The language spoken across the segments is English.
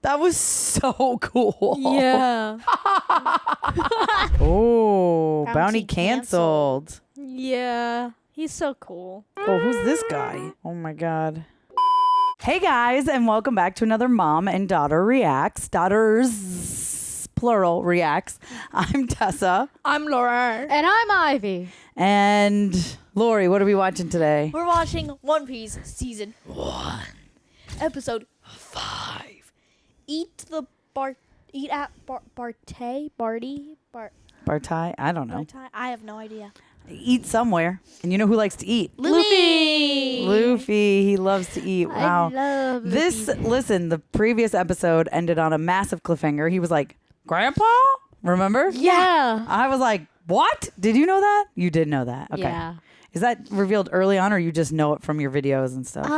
That was so cool. Yeah. Oh, Bounty bounty canceled. Yeah. He's so cool. Oh, who's this guy? Oh my God. Hey guys, and welcome back to another Mom and Daughter Reacts. Daughters, plural, reacts. I'm Tessa. I'm Lorie. And I'm Ivy. And Lorie, what are we watching today? We're watching One Piece Season 1. Episode 5. Eat at Baratie? Baratie? I don't know. Baratie? I have no idea. Eat somewhere. And you know who likes to eat? Luffy! Luffy. He loves to eat. Wow. I love This, Luffy. listen, the previous episode ended on a massive cliffhanger. He was like, Grandpa? Remember? Yeah. I was like, what? Did you know that? You did know that. Okay. Yeah. Is that revealed early on or you just know it from your videos and stuff?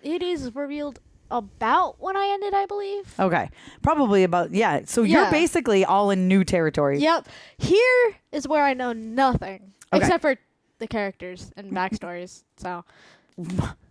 It is revealed about when I ended, I believe. Okay. Probably about, yeah. So you're Yeah. basically all in new territory. Yep. Here is where I know nothing. Okay. Except for the characters and backstories. So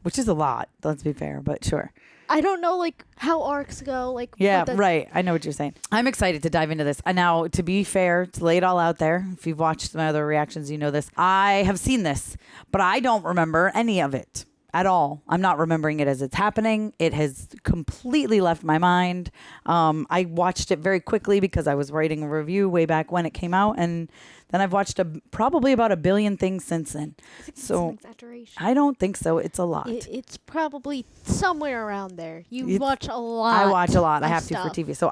Which is a lot, let's be fair, but sure. I don't know like how arcs go. Like Yeah, what the- right. I know what you're saying. I'm excited to dive into this. And now, to be fair, to lay it all out there, if you've watched my other reactions, you know this. I have seen this, but I don't remember any of it at all. I'm not remembering it as it's happening. It has completely left my mind. I watched it very quickly because I was writing a review way back when it came out, and then I've watched probably about 1 billion things since then. So an exaggeration. I don't think so. It's a lot. It's probably somewhere around there. You It's- watch a lot. I watch a lot. I of have to for stuff. TV. So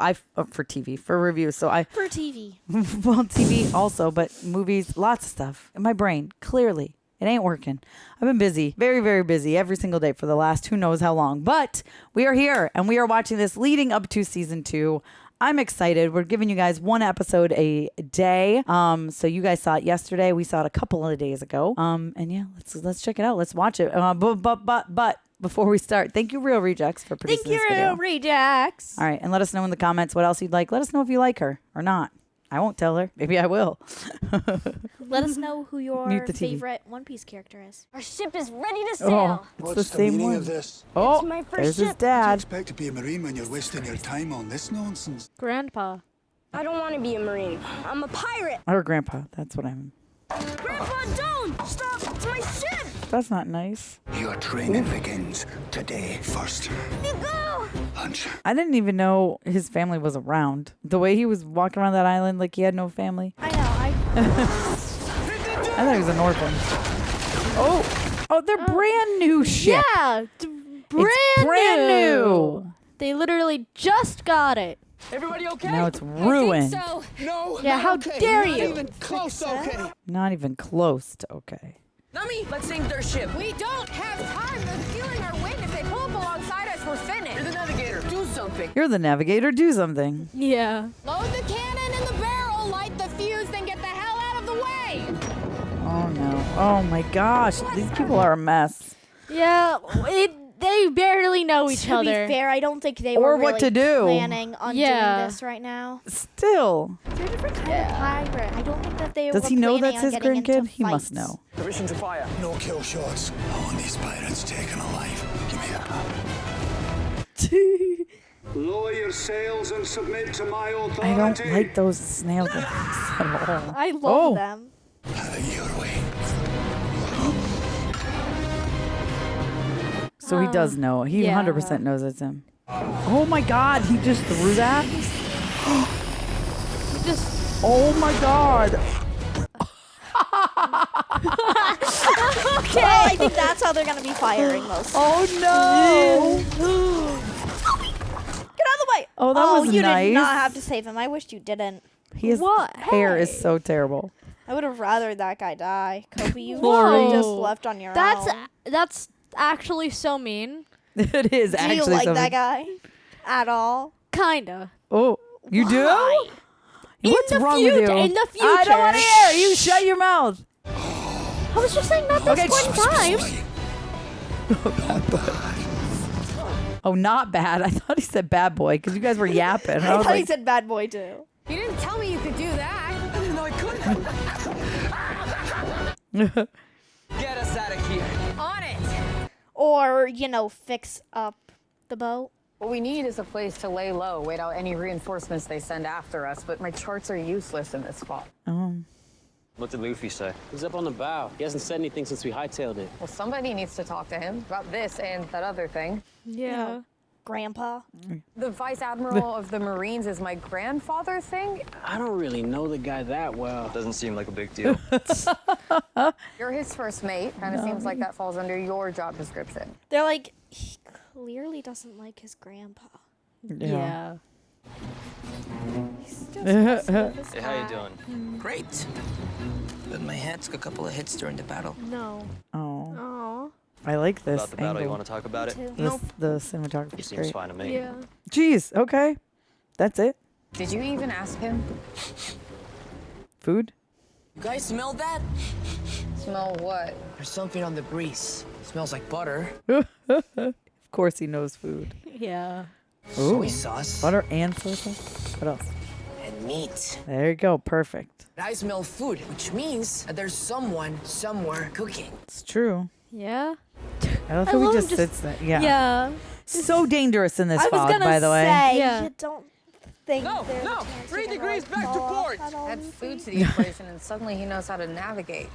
for reviews. So I For TV. well, TV also, but movies, lots of stuff. In my brain, clearly, it ain't working. I've been busy, very, very busy every single day for the last who knows how long. But we are here and we are watching this leading up to season 2. I'm excited. We're giving you guys 1 episode a day. So you guys saw it yesterday. We saw it a couple of days ago. And yeah, let's check it out. Let's watch it. But before we start, thank you, Real Rejects, for producing this video. Rejax. All right, and let us know in the comments what else you'd like. Let us know if you like her or not. I won't tell her. Maybe I will. Let us know who your Mute the TV. favorite One Piece character is. Our ship is ready to Oh, sail. it's What's the the same meaning one. of this? Oh, my first there's his ship. Do you dad. expect to be a Marine when you're wasting your time on this nonsense? Grandpa. I don't want to be a Marine. I'm a pirate. Or grandpa. That's what I'm. Grandpa, don't! Stop! It's my ship! That's not nice. Your training begins today. First, Go! lunch. I didn't even know his family was around. The way he was walking around that island like he had no family. I know. I thought he was an orphan. Oh, they're brand new ship. Yeah. Brand, It's brand new. They literally just got it. Everybody okay? Now it's ruined. So, No. Yeah, not how okay. dare Not you. even close. Okay. Not even close to okay. Nami, let's sink their ship. We don't have time. They're feeling our wind. If they pull up alongside us, we're finished. You're the navigator. Do something. You're the navigator. Do something. Yeah. Load the cannon in the barrel, light the fuse, then get the hell out of the way. Oh no. Oh my gosh. These people are a mess. Yeah. They barely know each To be other. fair, I don't think they Or were what really to do. planning on Yeah. doing this right now. Still. They're a different kind of pirate. I don't think that they Does were he know planning that's on his getting into grandkid? He must fights. know. Permission to fire. No kill shots. I want these pirates taken alive. Give me that. Lower your sails and submit to my authority. I don't like those snail things at all. I love Oh. them. Your way. So he does know. He yeah. 100% knows it's him. Oh my God. He just threw that? Just Oh my God. Okay. Well, I think that's how they're gonna be firing most. Oh no. Get out of the way! Oh, that was you nice. did not have to save him. I wished you didn't. His What? hair is Hey. so terrible. I would have rather that guy die. Kobe, you Lorie. were just left on your own. that's actually so mean. It is Do actually you like something. that guy at all? Kinda. Oh, you do? Why? What's In the wrong future- with you? in the I don't want to future. hear. You shut your mouth. I was just saying not this Okay, one time. Oh, not bad. I thought he said bad boy because you guys were yapping. I was thought he like, said bad boy too. You didn't tell me you could do that. No, I couldn't. Get us out of here. On it. Or, you know, fix up the boat. What we need is a place to lay low, wait out any reinforcements they send after us, but my charts are useless in this spot. What did Luffy say? He's up on the bow. He hasn't said anything since we hightailed it. Well, somebody needs to talk to him about this and that other thing. Yeah. Grandpa. The Vice Admiral of the Marines is my grandfather thing? I don't really know the guy that well. Doesn't seem like a big deal. You're his first mate. Kind of seems like that falls under your job description. They're like, he clearly doesn't like his grandpa. Yeah. He's just messing with this Hey, how you guy. doing? Great. But my hat took a couple of hits during the battle. No. Oh. Oh. I like this About the battle, you angle. want to talk about it? The cinematography He is seems great. fine to me. Yeah. Jeez, okay. That's it. Did you even ask him? Food? You guys smell that? Smell what? There's something on the breeze. Smells like butter. Of course he knows food. Yeah. Soy sauce. Butter and soy sauce? What else? And meat. There you go. Perfect. I smell food, which means that there's someone somewhere cooking. It's true. Yeah. I love I how he love him just just- sits there. Yeah. Yeah. So dangerous in this I was fog, gonna by the way. say, Yeah. you don't think No, there's a no, chance 3 you're gonna, degrees like, back to fall off port. at all, Add Luffy? food to the equation and suddenly he knows how to navigate.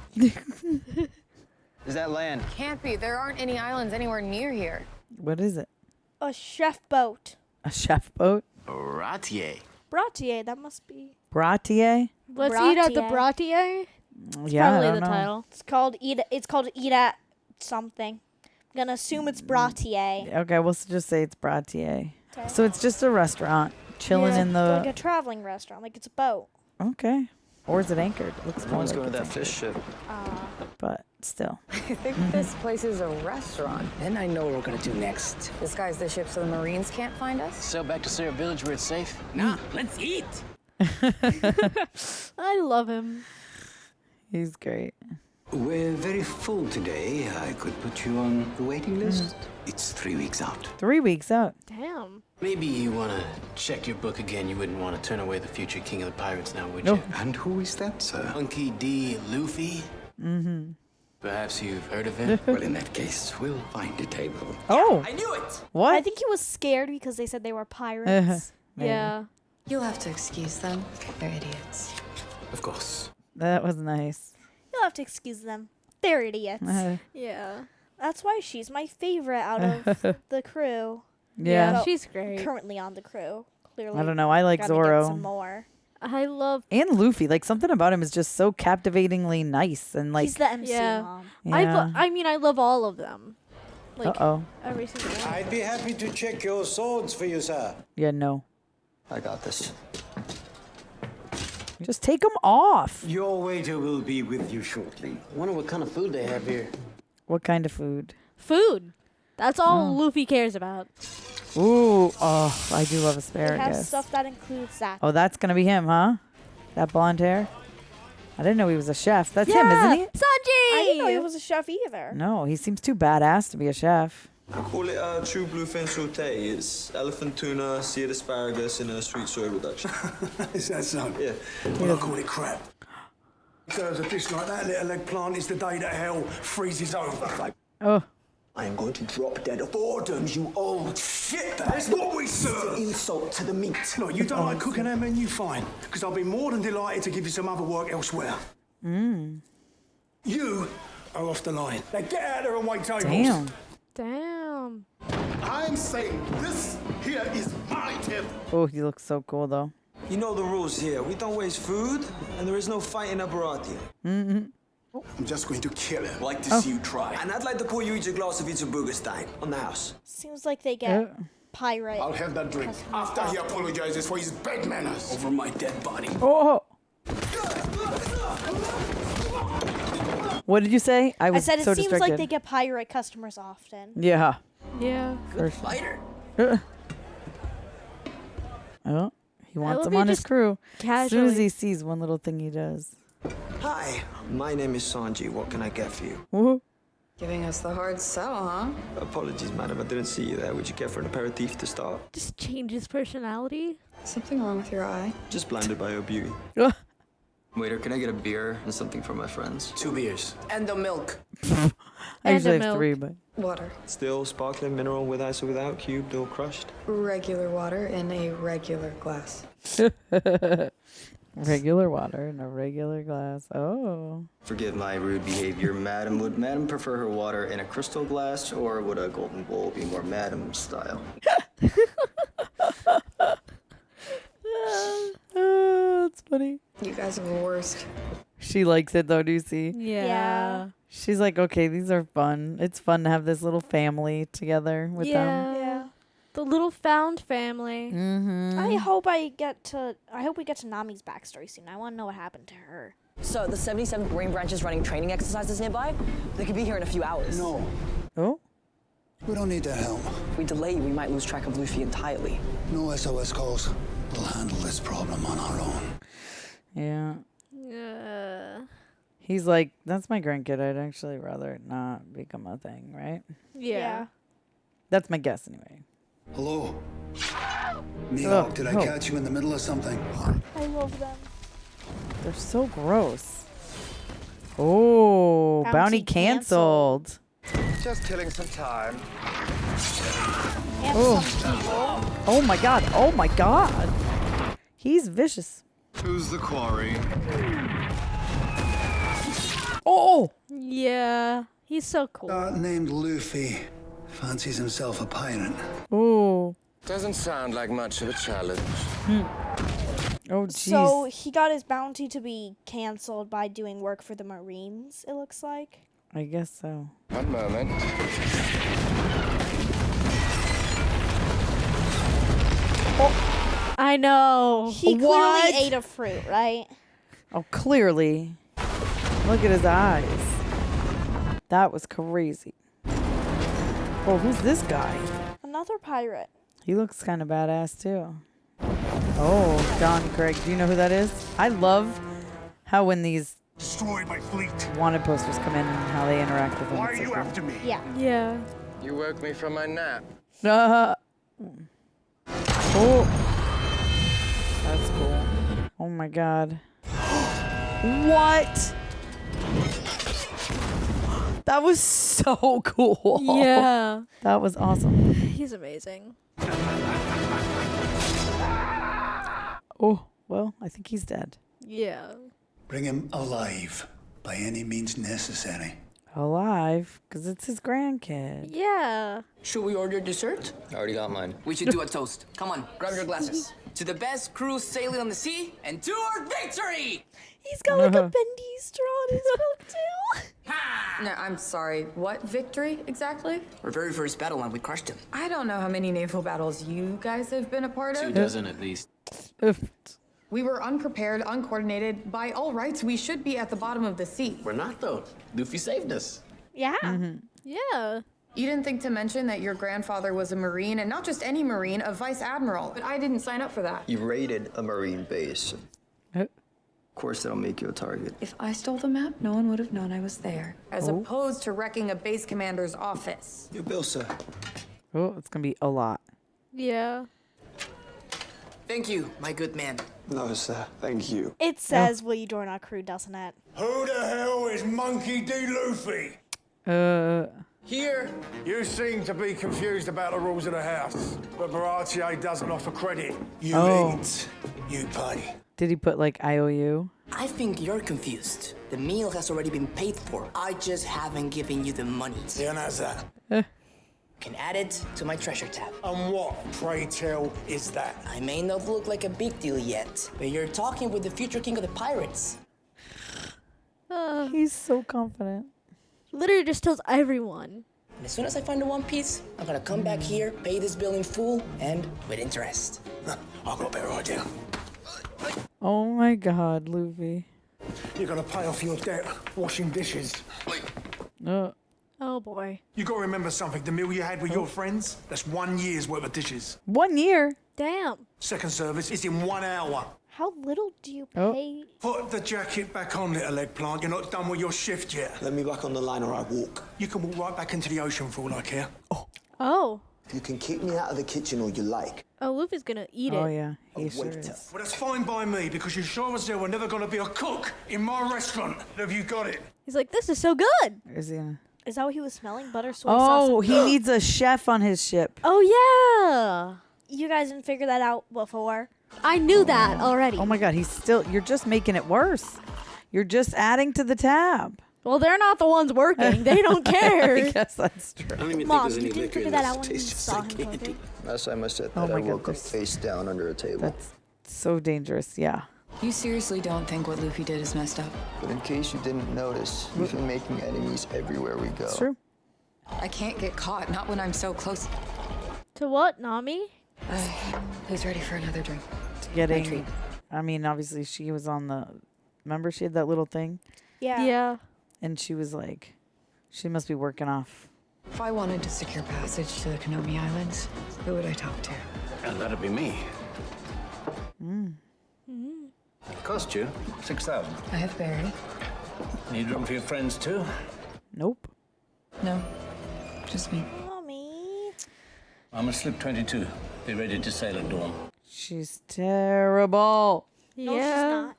Is that land? Can't be. There aren't any islands anywhere near here. What is it? A chef boat. A chef boat? Baratie. Baratie, that must be. Baratie? Let's eat at the Baratie. Baratie. Yeah, I Probably don't the know. title. It's called eat at something. I'm gonna assume it's Baratie. Okay, we'll just say it's Baratie. So it's just a restaurant chilling in like the. a traveling restaurant, like it's a boat. Okay. Or is it anchored? It looks more Everyone's like going to it's that fish ship. but still. I think this place is a restaurant. Then I know what we're gonna do next. Disguise the ship so the Marines can't find us? Sail back to Sarah Village where it's safe. Nah, let's eat. I love him. He's great. We're very full today. I could put you on the waiting list. It's 3 weeks out. 3 weeks out. Damn. Maybe you want to check your book again. You wouldn't want to turn away the future king of the pirates now, would No. you? And who is that, sir? Monkey D. Luffy? Mm-hmm. Perhaps you've heard of him? Well, in that case, we'll find a table. Oh. I knew it. What? I think he was scared because they said they were pirates. Maybe. Yeah. You'll have to excuse them. They're idiots. Of course. That was nice. You'll have to excuse them. They're idiots. Yeah. That's why she's my favorite out of the crew. Yeah. Well, She's great. Currently on the crew. Clearly. I don't know. I like gotta get Zoro. some more. I love. And Luffy. Like something about him is just so captivatingly nice and like. He's the MC Yeah. mom. Yeah. I mean, I love all of them. Like Uh-oh. every single one. I'd be happy to check your swords for you, sir. Yeah, no. I got this. Just take them off. Your waiter will be with you shortly. I wonder what kind of food they have here. What kind of food? Food. That's all Luffy cares about. Ooh. Oh, I do love They have asparagus. stuff that includes that. Oh, that's going to be him, huh? That blonde hair? I didn't know he was a chef. That's him, isn't he? Sanji! I didn't know he was a chef either. No, he seems too badass to be a chef. I call it true bluefin sauté. It's elephant tuna, seared asparagus, and a sweet soy reduction. Is that so? Yeah. Well, I call it crap. Serves a dish like that, little eggplant, is the day that hell freezes over. Oh. I am going to drop dead of boredom, you old shit. That's what we serve. Insult to the meat. Look, you don't like cooking that menu, fine. Because I'll be more than delighted to give you some other work elsewhere. You are off the line. Now get out there and wait tables. Damn. Damn. I'm saying this here is my table. Oh, he looks so cool, though. You know the rules here. We don't waste food, and there is no fight in a Baratie. I'm just going to kill him. Like to see you try. And I'd like to pour you each a glass of Burgerstein on the house. Seems like they get pirate. I'll have that drink after he apologizes for his bad manners. Over my dead body. Oh. What did you say? I I was said it so seems distracted. like they get pirate customers often. Yeah. Yeah. Good fighter. Oh, he wants love him you on his just crew. As soon as casually- he sees one little thing he does. Hi, my name is Sanji. What can I get for you? Woohoo. Giving us the hard sell, huh? Apologies, madam. I didn't see you there. Would you care for an aperitif to start? Just change his personality. Something wrong with your eye? Just blinded by your beauty. Waiter, can I get a beer and something for my friends? 2 beers. And the milk. I And usually a have milk. 3, but Water. Still, sparkling, mineral, with ice or without, cubed or crushed? Regular water in a regular glass. Regular water in a regular glass. Oh. Forgive my rude behavior, madam. Would madam prefer her water in a crystal glass, or would a golden bowl be more madam style? That's funny. You guys are the worst. She likes it though, do you see? Yeah. She's like, okay, these are fun. It's fun to have this little family together with them. Yeah. The little found family. Mm-hmm. I hope we get to Nami's backstory soon. I want to know what happened to her. So the 77th Marine Branch is running training exercises nearby. They could be here in a few hours. No. Oh? We don't need that help. If we delay, we might lose track of Luffy entirely. No SOS calls. We'll handle this problem on our own. Yeah. He's like, that's my grandkid. I'd actually rather it not become a thing, right? Yeah. That's my guess anyway. Hello? Mihawk, did I catch you in the middle of something? I love them. They're so gross. Oh, bounty canceled. Just killing some time. Oh my god. Oh my god. He's vicious. Who's the quarry? Oh! Yeah. He's so cool. Named Luffy. Fancies himself a pirate. Oh. Doesn't sound like much of a challenge. Oh, jeez. So he got his bounty to be canceled by doing work for the Marines, it looks like. I guess so. One moment. Oh, I know. He clearly ate a fruit, right? Oh, clearly. Look at his eyes. That was crazy. Oh, who's this guy? Another pirate. He looks kind of badass, too. Oh, Don Craig. Do you know who that is? I love how when these destroyed my fleet wanted posters come in and how they interact with them. Why are you after me? Yeah. Yeah. You woke me from my nap. Oh. That's cool. Oh my god. What? That was so cool. Yeah. That was awesome. He's amazing. Oh, well, I think he's dead. Yeah. Bring him alive by any means necessary. Alive? Because it's his grandkid. Yeah. Should we order dessert? I already got mine. We should do a toast. Come on, grab your glasses. To the best cruise sailing on the sea and to our victory! He's got like a bendy straw in his cocktail. No, I'm sorry. What victory exactly? Our very first battle line, we crushed him. I don't know how many naval battles you guys have been a part of. 2 dozen at least. We were unprepared, uncoordinated. By all rights, we should be at the bottom of the sea. We're not, though. Luffy saved us. Yeah. Yeah. You didn't think to mention that your grandfather was a Marine, and not just any Marine, a Vice Admiral. But I didn't sign up for that. You raided a Marine base. Of course, that'll make you a target. If I stole the map, no one would have known I was there. As opposed to wrecking a base commander's office. Your bill, sir. Oh, it's going to be a lot. Yeah. Thank you, my good man. No, sir. Thank you. It says, will you join our crew, doesn't it? Who the hell is Monkey D. Luffy? Here. You seem to be confused about the rules of the house, but Baratie doesn't offer credit. You eat, you pay. Did he put like IOU? I think you're confused. The meal has already been paid for. I just haven't given you the money. Yeah, and that's that. Can add it to my treasure tab. And what, pray tell, is that? I may not look like a big deal yet, but you're talking with the future king of the pirates. He's so confident. Literally just tells everyone. And as soon as I find the One Piece, I'm gonna come back here, pay this bill in full, and with interest. I've got a better idea. Oh my god, Luffy. You're gonna pay off your debt washing dishes. Oh boy. You gotta remember something. The meal you had with your friends, that's 1 year's worth of dishes. 1 year? Damn. Second service is in 1 hour. How little do you pay? Put the jacket back on, little eggplant. You're not done with your shift yet. Let me back on the line or I walk. You can walk right back into the ocean for all I care. Oh. You can kick me out of the kitchen all you like. Oh, Luffy's gonna eat it. Oh yeah, he sure is. Well, that's fine by me, because you sure as hell were never gonna be a cook in my restaurant. Have you got it? He's like, this is so good. Is he gonna... Is that what he was smelling? Butter, soy sauce. Oh, he needs a chef on his ship. Oh yeah. You guys didn't figure that out before. I knew that already. Oh my God, you're just making it worse. You're just adding to the tab. Well, they're not the ones working. They don't care. I guess that's true. I don't even Mom, think you there's any didn't liquor figure in that this. out when you Tastes just saw like him candy. cooking? Last time I said Oh that, my I woke up goodness. face down under a table. That's so dangerous. Yeah. You seriously don't think what Luffy did is messed up? But in case you didn't notice, we've been making enemies everywhere we go. It's true. I can't get caught, not when I'm so close. To what, Nami? Who's ready for another drink? Getting, I mean, obviously she was on the, remember she had that little thing? Yeah. Yeah. And she was like, she must be working off. If I wanted to secure passage to the Konomi Islands, who would I talk to? And that'd be me. Cost you 6,000. I have Barry. Need room for your friends too? Nope. No, just me. Mommy. I'm a slip 22. Be ready to sail at dawn. She's terrible. No, she's not.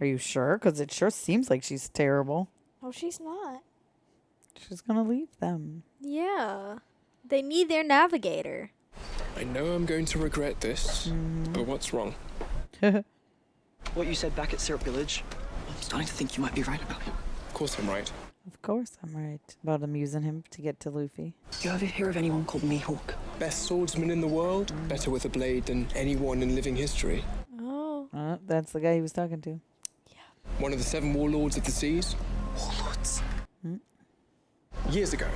Are you sure? Because it sure seems like she's terrible. No, she's not. She's going to leave them. Yeah. They need their navigator. I know I'm going to regret this, but what's wrong? What you said back at Syrup Village, I'm starting to think you might be right about him. Of course I'm right. Of course I'm right. About him using him to get to Luffy. Do you ever hear of anyone called Mihawk? Best swordsman in the world, better with a blade than anyone in living history. Oh. That's the guy he was talking to. One of the 7 warlords of the seas. Warlords? Years ago,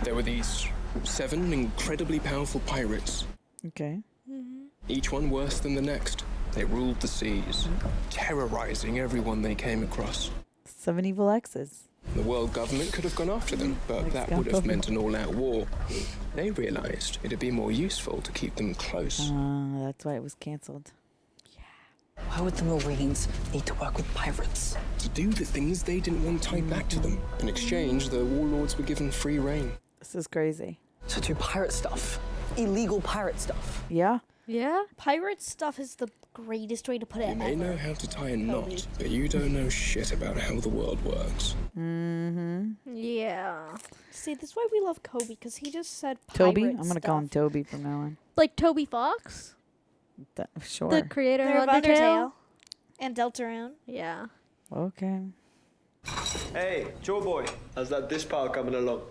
there were these 7 incredibly powerful pirates. Okay. Each one worse than the next. They ruled the seas, terrorizing everyone they came across. 7 evil exes. The world government could have gone after them, but that would have meant an all-out war. They realized it'd be more useful to keep them close. That's why it was canceled. Why would the Marines need to work with pirates? To do the things they didn't want tied back to them. In exchange, the warlords were given free reign. This is crazy. So do pirate stuff. Illegal pirate stuff. Yeah. Yeah? Pirate stuff is the greatest way to put it You may know how to tie a knot, but you don't know shit about how the world works. Yeah. See, this is why we love Kobe, because he just said Toby? pirate I'm going to call him Toby from now on. Like Toby Fox? Sure. The creator They're of of Undertale? Undertale. And Deltarune. Yeah. Okay. Hey, Joe boy, how's that dish pile coming along?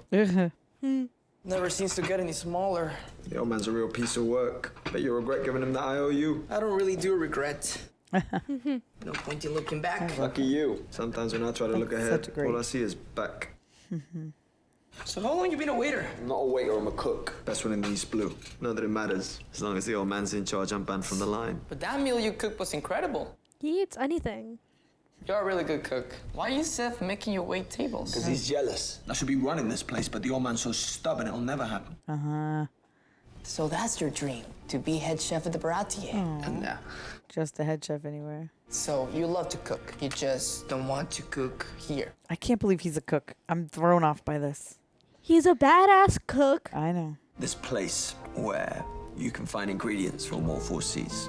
Never seems to get any smaller. The old man's a real piece of work. Bet you regret giving him that IOU. I don't really do regret. No point in looking back. Lucky you. Sometimes when I try to look That's ahead, such a great- all I see is back. So how long you been a waiter? I'm not a waiter, I'm a cook. Best one in the East Blue. Not that it matters. As long as the old man's in charge, I'm banned from the line. But that meal you cooked was incredible. He eats anything. You're a really good cook. Why are you Seth making you wait tables? Because he's jealous. I should be running this place, but the old man's so stubborn it'll never happen. So that's your dream, to be head chef at the Baratie. And now. Just a head chef anywhere. So you love to cook. You just don't want to cook here. I can't believe he's a cook. I'm thrown off by this. He's a badass cook. I know. This place where you can find ingredients from all 4 seas.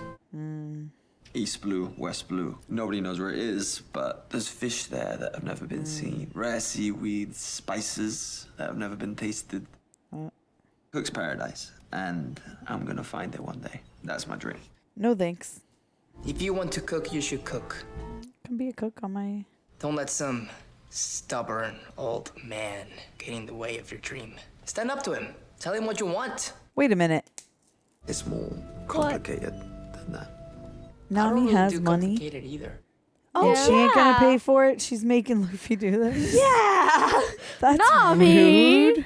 East Blue, West Blue. Nobody knows where it is, but there's fish there that have never been seen. Rare seaweeds, spices that have never been tasted. Cook's paradise. And I'm gonna find it one day. That's my dream. No thanks. If you want to cook, you should cook. Can be a cook on my... Don't let some stubborn old man get in the way of your dream. Stand up to him. Tell him what you want. Wait a minute. It's more complicated than that. Nami has money. Complicated either. Oh, she ain't gonna pay for it. She's making Luffy do this. Yeah. That's Nami. rude.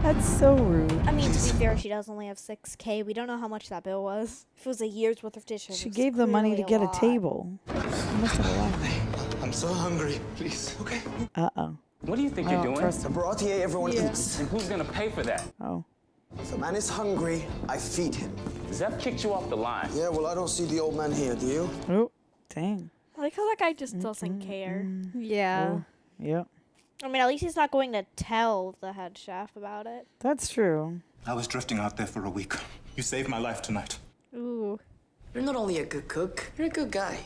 That's so rude. I mean, to be fair, she does only have 6K. We don't know how much that bill was. If it was a year's worth of dishes, She it's gave the money to clearly get a lot. table. She must have a lot. I'm so hungry. Please, okay? Uh-oh. What do you think I you're don't doing? trust The him. Baratie everyone eats. And who's gonna pay for that? Oh. If a man is hungry, I feed him. Zep kicked you off the line. Yeah, well, I don't see the old man here, do you? Oh, dang. I like how that guy just doesn't care. Yeah. Oh, yep. I mean, at least he's not going to tell the head chef about it. That's true. I was drifting out there for a week. You saved my life tonight. Ooh. You're not only a good cook, you're a good guy.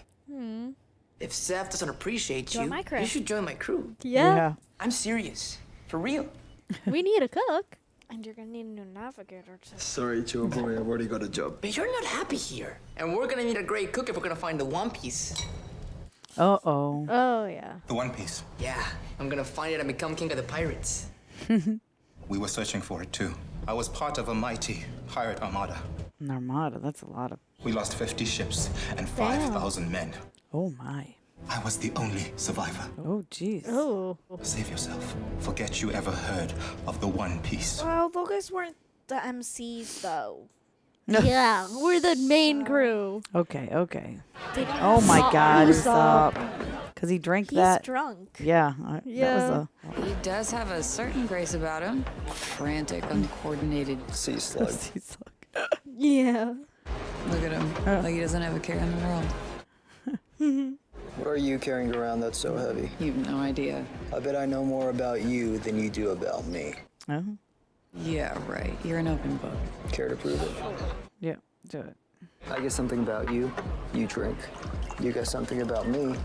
If Seth doesn't appreciate Join you, my crew. you should join my crew. Yeah. I'm serious. For real. We need a cook. And you're gonna need a new navigator too. Sorry, Joe boy, I've already got a job. But you're not happy here. And we're gonna need a great cook if we're gonna find the One Piece. Uh-oh. Oh, yeah. The One Piece. Yeah, I'm gonna find it and become king of the pirates. We were searching for it too. I was part of a mighty pirate armada. An armada, that's a lot of... We lost 50 ships and 5,000 men. Oh, my. I was the only survivor. Oh, jeez. Oh. Save yourself. Forget you ever heard of the One Piece. Well, those guys weren't the MCs though. Yeah, we're the main crew. Okay, okay. Did Oh, my God. Usopp. Because he drank He's that. drunk. Yeah. Yeah. That was He does have a certain grace about him. Frantic, uncoordinated. Sea slug. Yeah. Look at him. Like he doesn't have a care in the world. What are you carrying around that's so heavy? You have no idea. I bet I know more about you than you do about me. Oh. Yeah, right. You're an open book. Care to prove it? Yeah, do it. I guess something about you. You drink. You got something about me.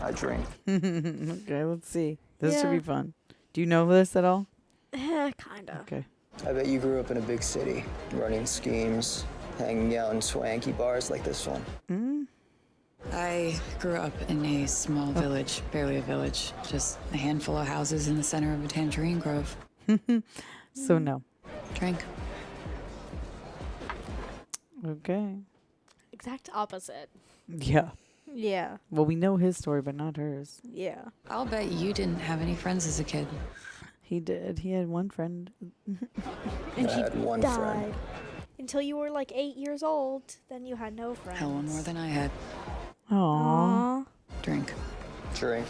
I drink. Okay, let's see. This should Yeah. be fun. Do you know this at all? Kinda. Okay. I bet you grew up in a big city, running schemes, hanging out in swanky bars like this one. I grew up in a small village, barely a village, just a handful of houses in the center of a tangerine grove. So no. Drink. Okay. Exact opposite. Yeah. Yeah. Well, we know his story, but not hers. Yeah. I'll bet you didn't have any friends as a kid. He did. He had one friend. And I she had one died. friend. Until you were like 8 years old. Then you had no friends. Hell, one more than I had. Aww. Drink. Drink.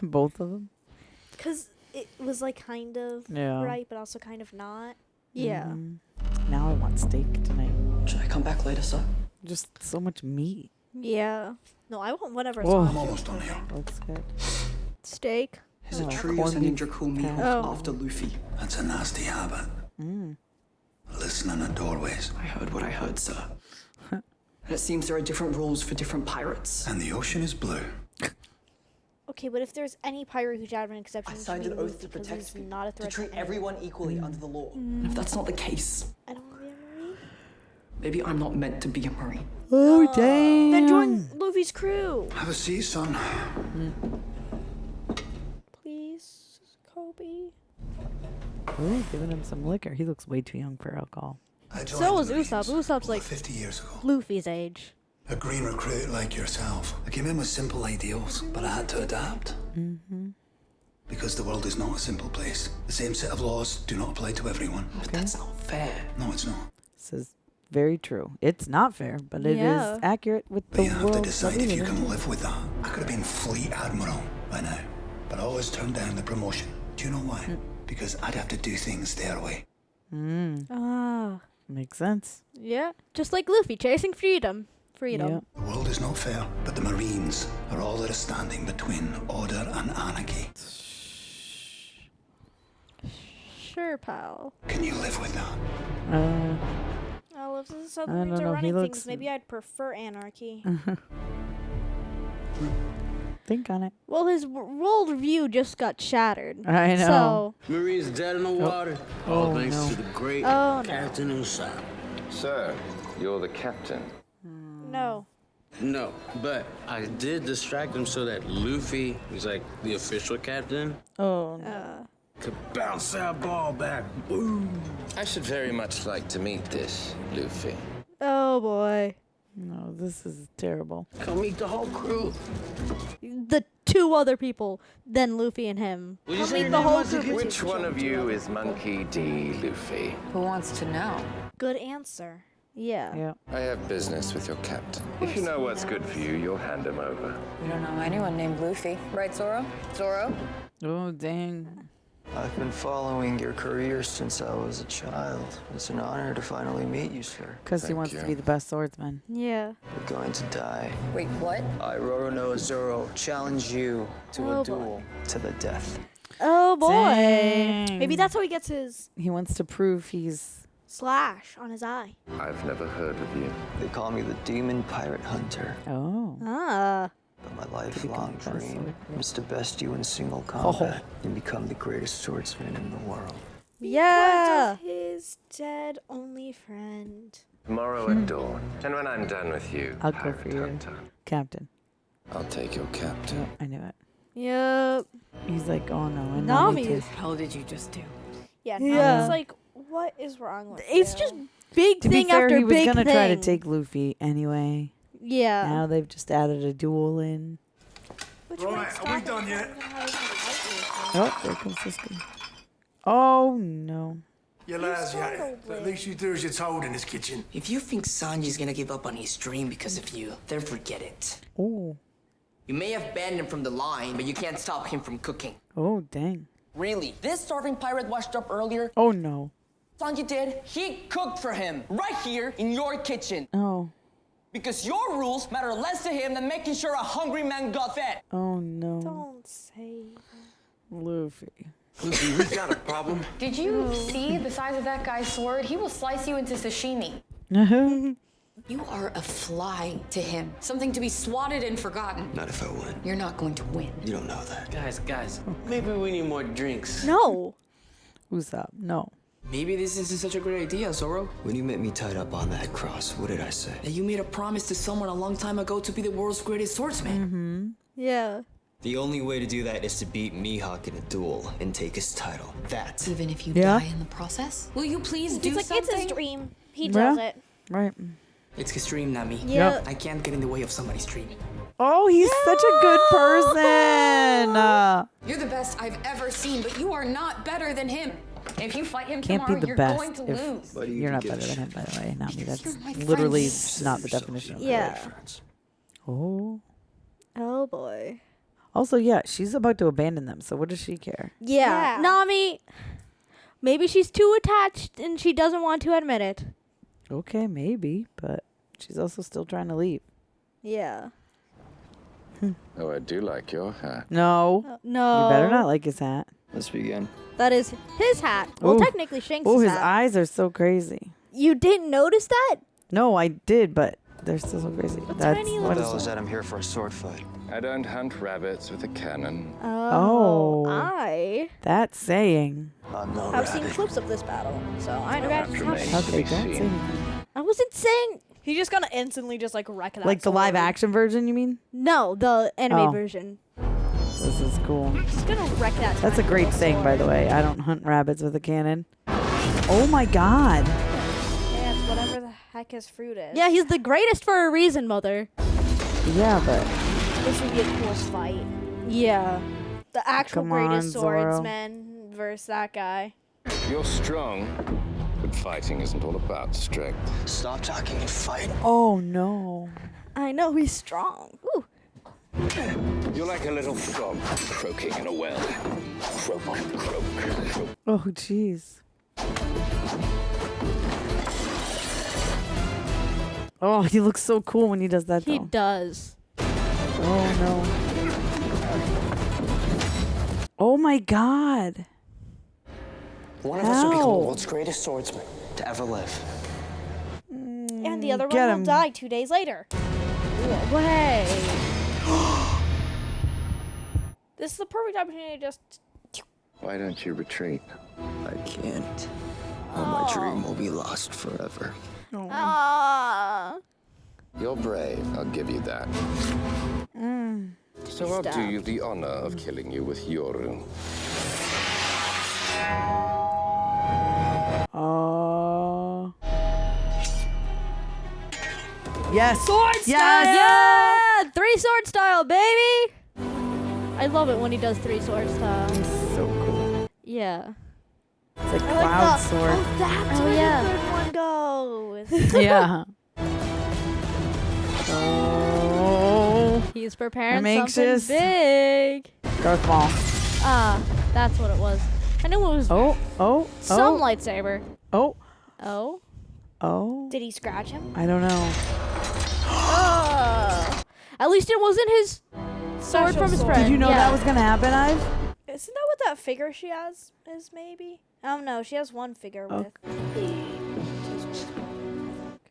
Both of them? Because it was like kind of Yeah. right, but also kind of not. Yeah. Now I want steak tonight. Should I come back later, sir? Just so much meat. Yeah. No, I want whatever's Whoa. on. I'm almost done here. Looks good. Steak. Is it Oh, true you're corned sending beef Dracule Mihawk Oh. after Luffy? That's a nasty habit. Listening at doorways. I heard what I heard, sir. And it seems there are different rules for different pirates. And the ocean is blue. Okay, but if there's any pirate who's out of an exception, I it should signed be an oath Luffy, to 'cause protect he's people, not a to threat treat anyone. everyone equally under the law. And if that's not the case, I don't want to be a marine. maybe I'm not meant to be a marine. Oh, dang. Then join Luffy's crew, Have a seat, son. please, Kobe. Ooh, giving him some liquor. He looks way too young for alcohol. I joined So was the Marines Usopp. Usopp's over like 50 years ago. Luffy's age. A green recruit like yourself. I came in with simple ideals, but I had to adapt. Because the world is not a simple place. The same set of laws do not apply to everyone. But that's not fair. No, it's not. This is very true. It's not fair, but it Yeah. is accurate with But the you have world to that decide we if you live in. can live with that. I could have been Fleet Admiral by now, but I always turned down the promotion. Do you know why? Because I'd have to do things their way. Ah. Makes sense. Yeah. Just like Luffy chasing freedom. Freedom. Yeah. The world is not fair, but the Marines are all that are standing between order and anarchy. Sure, pal. Can you live with that? Oh, if this is how I the don't Marines are know, he running looks- things, maybe I'd prefer anarchy. Think on it. Well, his world view just got shattered. I know. Marines dead in the water. Oh, All thanks no. to the great Oh, no. Captain Usopp. So, you're the captain. No. No, but I did distract him so that Luffy, who's like the official captain, Oh, no. could bounce that ball back. Boom. I should very much like to meet this Luffy. Oh, boy. No, this is terrible. Come meet the whole crew. The two other people, then Luffy and him. Would you Come say meet your the name whole was group. again? Which one of you is Monkey D. Luffy? Who wants to know? Good answer. Yeah. Yeah. I have business with your captain. If you know what's good for you, you'll hand him over. We don't know anyone named Luffy. Right, Zoro? Zoro? Oh, dang. I've been following your career since I was a child. It's an honor to finally meet you, sir. Because he Thank wants you. to be the best swordsman. Yeah. You're going to die. Wait, what? I, Roronoa Zoro, challenge you to Oh, a boy. duel to the death. Oh, boy. Dang. Maybe that's how he gets his He wants to prove he's... slash on his eye. I've never heard of you. They call me the Demon Pirate Hunter. Oh. Ah. But my lifelong dream is to best you in single combat and become the greatest swordsman in the world. Yeah. His dead only friend. Tomorrow at dawn. And when I'm done with you, I'll go for you, Captain. I'll take your captain. Yep, I knew it. Yep. He's like, oh no, and Nami. What the hell did you just do? Yeah, Yeah. Nami's like, what is wrong with It's you? just big To be thing fair, after he was big gonna thing. try to take Luffy anyway. Yeah. Now they've just added a duel in. Right, are we done yet? Oh, there comes Cisco. Oh no. You lads, yeah. At least you do as you're told in this kitchen. If you think Sanji's gonna give up on his dream because of you, then forget it. Oh. You may have banned him from the line, but you can't stop him from cooking. Oh dang. Really? This starving pirate washed up earlier? Oh no. Sanji did? He cooked for him, right here in your kitchen. Oh. Because your rules matter less to him than making sure a hungry man got fed. Oh no. Don't say Luffy. Luffy, we got a problem. Did you see the size of that guy's sword? He will slice you into sashimi. You are a fly to him. Something to be swatted and forgotten. Not if I win. You're not going to win. You don't know that. Guys, maybe we need more drinks. No. Who's up? No. Maybe this isn't such a great idea, Zoro. When you met me tied up on that cross, what did I say? That you made a promise to someone a long time ago to be the world's greatest swordsman. Mm-hmm. Yeah. The only way to do that is to beat Mihawk in a duel and take his title. That. Even if you Yeah. die in the process? Will you please do He's like, something? it's his dream. He Yeah. does it. Right. It's his dream, Nami. Yeah. I can't get in the way of somebody's dream. Oh, he's such a good person. You're the best I've ever seen, but you are not better than him. If you fight him Can't tomorrow, be the you're best going to if lose. you're not better than him, by the way. Nami, that's you're my literally friend. not the definition of Yeah. friends. Oh. Oh boy. Also, yeah, she's about to abandon them, so what does she care? Yeah. Nami. Maybe she's too attached and she doesn't want to admit it. Okay, maybe, but she's also still trying to leave. Yeah. Oh, I do like your hat. No. No. You better not like his hat. Let's begin. That is his hat. Well, Ooh. technically Shanks' Oh, his hat. eyes are so crazy. You didn't notice that? No, I did, but they're still so crazy. That's tiny what Bell is is that? that I'm here for a sword fight. I don't hunt rabbits with a cannon. Oh. I That's saying. I'm no have seen rabbit. clips of this battle, so I know That what's remains happening. to Okay, be don't say seen. anything. I wasn't saying he's just gonna instantly just like wreck that. Like the live sword. action version, you mean? No, the anime Oh. version. This is cool. He's gonna wreck that. That's a tiny great little saying, by the sword. way. I don't hunt rabbits with a cannon. Oh my god. Yeah, it's whatever the heck his fruit is. Yeah, he's the greatest for a reason, mother. Yeah, but This would be a cool fight. Yeah. The actual Come on, greatest Zoro. swordsman versus that guy. You're strong, but fighting isn't all about strength. Stop talking and fight. oh no. I know he's strong. Ooh. You're like a little frog croaking in a well. Croak, croak, croak. Oh jeez. Oh, he looks so cool when he does that He though. does. Oh no. Oh my god. One of us will become the How? world's greatest swordsman to ever live. And the other Get one him. will die 2 days later. Way. This is the perfect opportunity to just. Why don't you retreat? I can't. Or my dream will be lost forever. Ah. You're brave, I'll give you that. So I'll do Stabbed. you the honor of killing you with Yoru. Yes. Sword Yes. style! Yeah! 3 sword style, baby! I love it when he does 3 sword style. So cool. Yeah. It's like I cloud like sword. Oh, that's where the third one goes. Yeah. Oh. He's preparing I'm anxious. something big. Darth Maul. Ah, that's what it was. I knew it was some lightsaber. Oh. Oh. Oh. Did he scratch him? I don't know. At least it wasn't his sword from his friend. Did you know Yeah. that was gonna happen, Ive? Isn't that what that figure she has is maybe? Oh no, she has one figure with.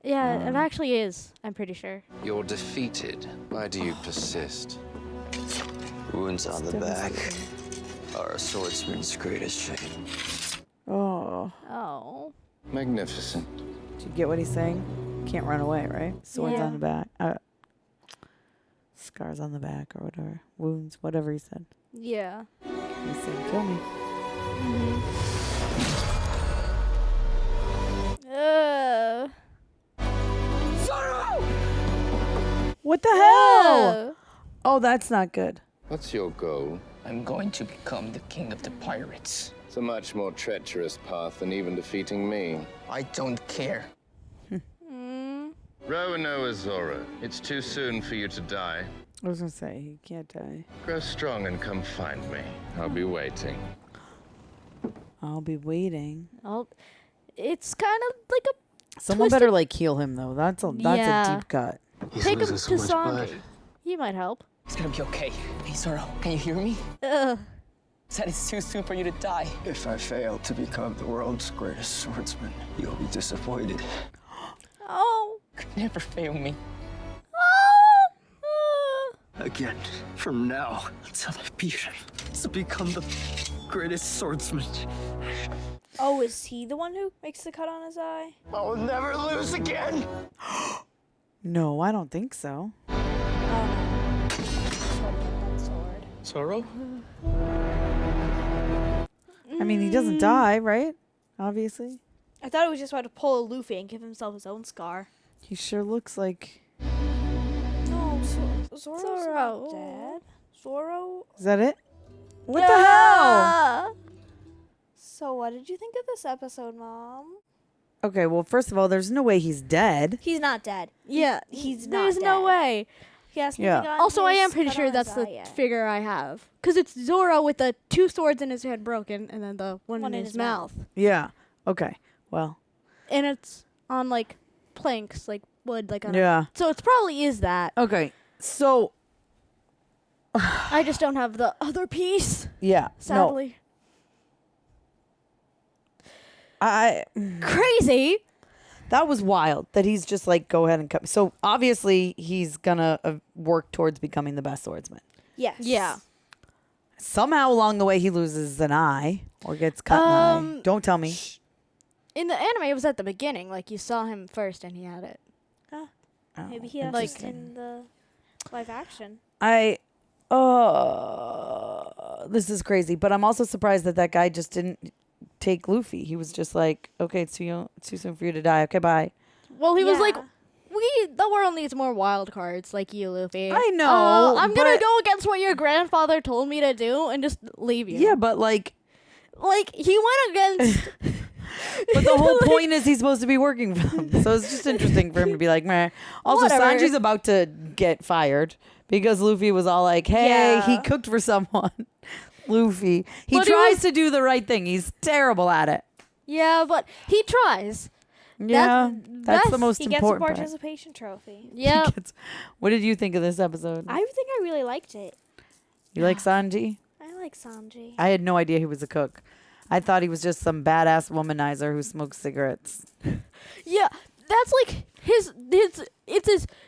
Yeah, it actually is. I'm pretty sure. You're defeated. Why do you persist? Wounds on the back are a swordsman's greatest shame. Oh. Oh. Magnificent. Did you get what he's saying? Can't run away, right? Swords on the back. Scars on the back or whatever. Wounds, whatever he said. Yeah. He said, kill me. What the hell? Oh, that's not good. What's your goal? I'm going to become the king of the pirates. It's a much more treacherous path than even defeating me. I don't care. Roanoa Zoro, it's too soon for you to die. I was gonna say, he can't die. Grow strong and come find me. I'll be waiting. I'll be waiting. It's kind of like a Someone twisted- better like heal him though. That's a deep cut. Take him to Sanji. He might help. It's gonna be okay. Hey, Zoro, can you hear me? Said it's too soon for you to die. If I fail to become the world's greatest swordsman, you'll be disappointed. Oh. Could never fail me. Again, from now until I beat him, to become the greatest swordsman. Oh, is he the one who makes the cut on his eye? I will never lose again. No, I don't think so. Zoro? I mean, he doesn't die, right? Obviously. I thought he was just about to pull a Luffy and give himself his own scar. He sure looks like... No, Zoro's not dead. Zoro... Is that it? What the hell? So what did you think of this episode, Mom? Okay, well, first of all, there's no way he's dead. He's not dead. Yeah, he's not there's no dead. way. He has Yeah. nothing on Also, I his am pretty cut sure on that's his the eye yet. figure I have. Because it's Zoro with the 2 swords in his head broken and then the one in his mouth. Yeah. Okay. Well. And it's on, like, planks, like wood. Like on Yeah. So it probably is that. Okay. So. I just don't have the other piece. Yeah. Sadly. Crazy. That was wild that he's just like, go ahead and cut me. So obviously he's gonna work towards becoming the best swordsman. Yes. Yeah. Somehow along the way he loses an eye or gets cut an eye. Don't tell me. In the anime, it was at the beginning. Like, you saw him first and he had it. Maybe he has like in the live action. This is crazy, but I'm also surprised that guy just didn't take Luffy. He was just like, okay, it's too soon for you to die. Okay, bye. Well, he was like, the world needs more wild cards like you, Luffy. I know, I'm gonna but- go against what your grandfather told me to do and just leave you. Yeah, but like he went against. But the whole point is he's supposed to be working for them. So it's just interesting for him to be like, meh. Also, Whatever. Sanji's about to get fired because Luffy was all like, hey, he cooked for someone. Luffy. He But tries to do the right thing. He's terrible at it. Yeah, but he tries. Yeah, that's the most He gets a important part. participation trophy. Yeah. What did you think of this episode? I think I really liked it. You like Sanji? I like Sanji. I had no idea he was a cook. I thought he was just some badass womanizer who smokes cigarettes. Yeah, that's like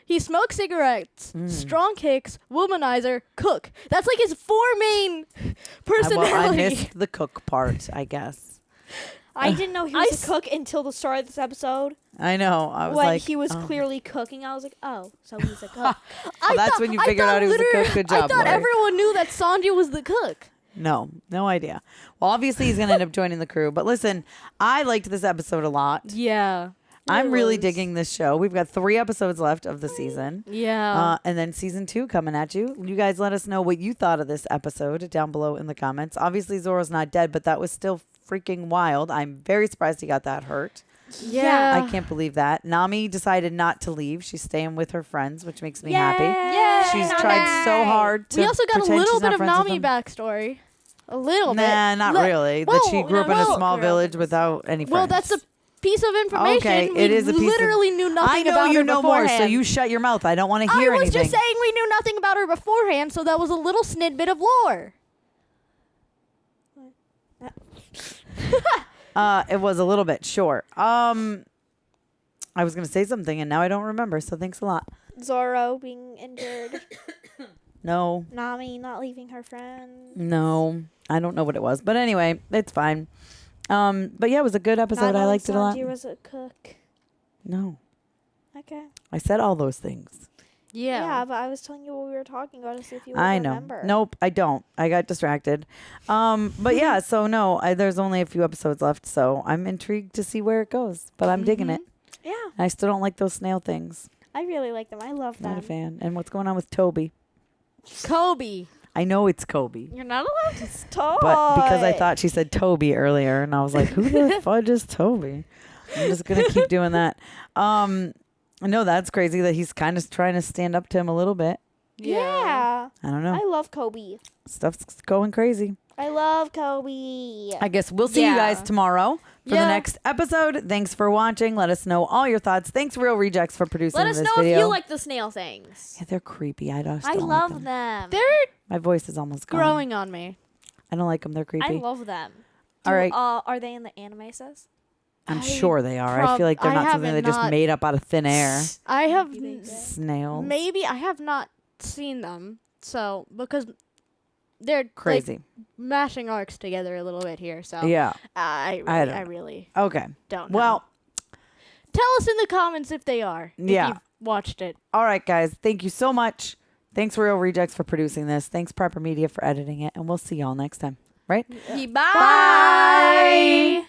he smokes cigarettes, strong kicks, womanizer, cook. That's like his 4 main personalities. Well, I missed the cook part, I guess. I didn't know he was a cook until the start of this episode. I know. I was when like, he was oh. clearly cooking, I was like, oh, so he's a cook. That's when you figured out he was a cook. Good job, I thought Lorie. everyone knew that Sanji was the cook. No idea. Well, obviously he's going to end up joining the crew. But listen, I liked this episode a lot. Yeah. I'm really digging this show. We've got 3 episodes left of the season. Yeah. And then season 2 coming at you. You guys let us know what you thought of this episode down below in the comments. Obviously, Zoro's not dead, but that was still freaking wild. I'm very surprised he got that hurt. Yeah. I can't believe that. Nami decided not to leave. She's staying with her friends, which makes me happy. Yeah. She's tried so hard to We also got a pretend little she's not bit of friends with Nami them. backstory. A little bit. Nah, not really. That she grew up in a small village without any friends. Well, that's a piece of information. Okay, We it is a piece literally knew nothing I know about you her know more, so beforehand. you shut your mouth. I don't want to hear I was anything. just saying we knew nothing about her beforehand, so that was a little snidbit of lore. It was a little bit short. I was going to say something, and now I don't remember, so thanks a lot. Zoro being injured. No. Nami not leaving her friend. No. I don't know what it was. But anyway, it's fine. But yeah, it was a good episode. I liked it a lot. Sanji was a cook. No. Okay. I said all those things. Yeah, but I was telling you what we were talking about to see if you would I know. remember. Nope, I don't. I got distracted. But yeah, so no, there's only a few episodes left, so I'm intrigued to see where it goes. But I'm digging it. Yeah. I still don't like those snail things. I really like them. I love them. Not a fan. And what's going on with Toby? Kobe. I know it's Kobe. You're not allowed to talk. But because I thought she said Toby earlier, and I was like, who the fudge is Toby? I'm just going to keep doing that. No, that's crazy that he's kind of trying to stand up to him a little bit. Yeah. I don't know. I love Kobe. Stuff's going crazy. I love Kobe. I guess we'll see you guys tomorrow for the next episode. Thanks for watching. Let us know all your thoughts. Thanks, Real Rejects, for producing Let this us know video. if you like the snail things. Yeah, they're creepy. I don't love like them. They're My voice is almost gone. growing on me. I don't like them. They're creepy. I love them. All right. Are they in the anime says? I'm sure they are. I feel like they're not something they just made up out of thin air. I have Snails. Maybe I have not seen them. So because they're Crazy. like, mashing arcs together a little bit here. So Yeah. I don't really Okay. don't know. Well, tell us in the comments if they are. Yeah. If you've watched it. all right, guys. Thank you so much. Thanks, Real Rejects, for producing this. Thanks, Proper Media, for editing it. And we'll see y'all next time. Right? Bye.